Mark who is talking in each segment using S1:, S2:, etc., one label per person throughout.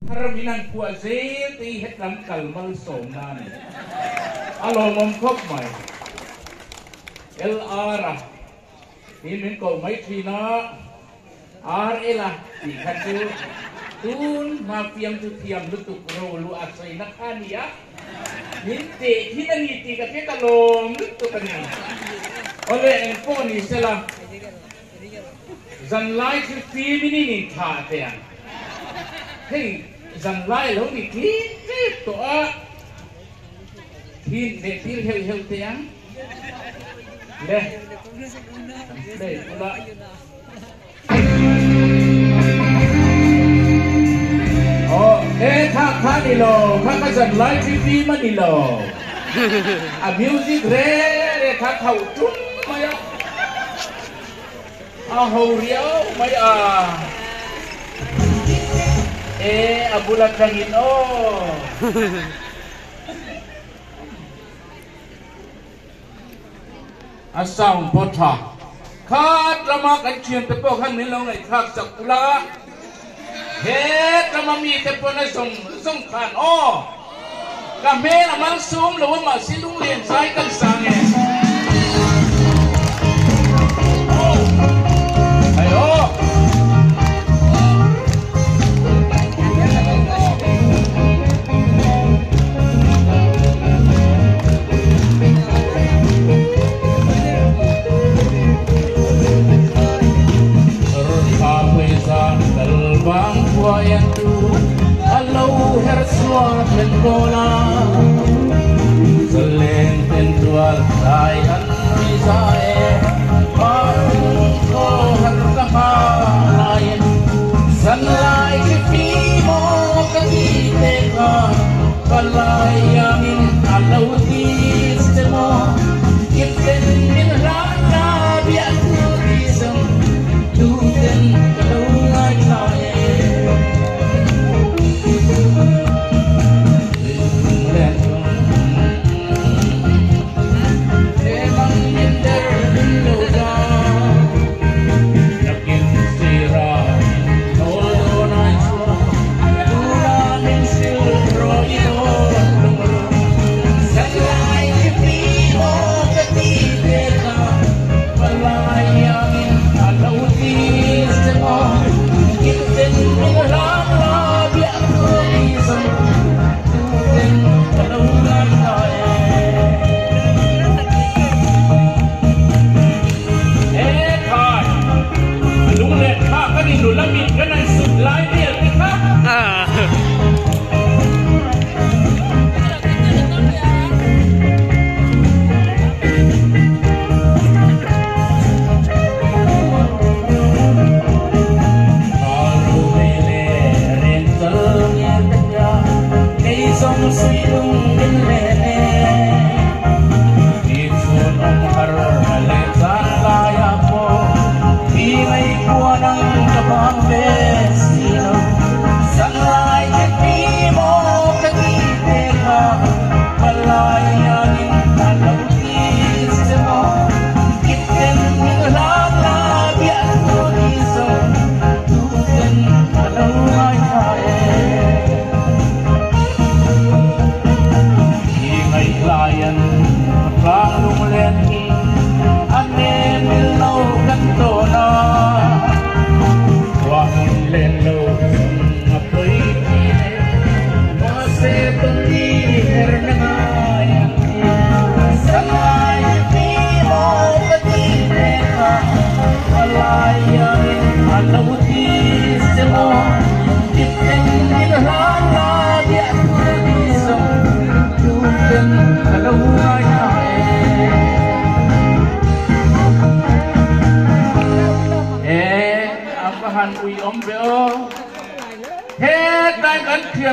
S1: Haraminan kuazel ti hetlam kalmal somnan. Alomom kop mai. LR Himin ko mai trina RL di kaju tun mafiam tu tiam lutuk rolu asai nakania. Ninte kita ni tiga kita lom lutuk kani. Oleh engkau ni selah zanlai tu mini ni tha tiang. Hey zanlai lo ni kita to a tin de til hel tiang. Leh, leh pula. Oh, kak ni lo, kak macam live TV mana lo? Music kak kau tu maya. Horiau maya. Abulat langit oh. Asam potah, kat lama kancian tepuk kan melong ai kak sakula, lama mi tepuk na song kan oh, kami lama sum lawan masih lung lian saya kan sange, oh, ayo. Bang yang tu, alau hersua tentola, selain tentual sayan misae, ko harga lain, sanlai kifimo katite ka, kalayangin alau tistemo, kiten min rana biar turism, tuten kalungai lain.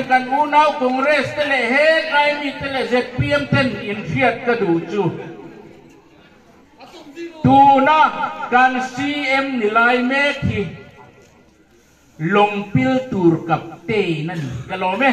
S1: Kan unau kongres tele het ai mi tele zet piem ten in fiat ka du chu tu na kan CM nilai me ki long pil tur kap te nan ka lo me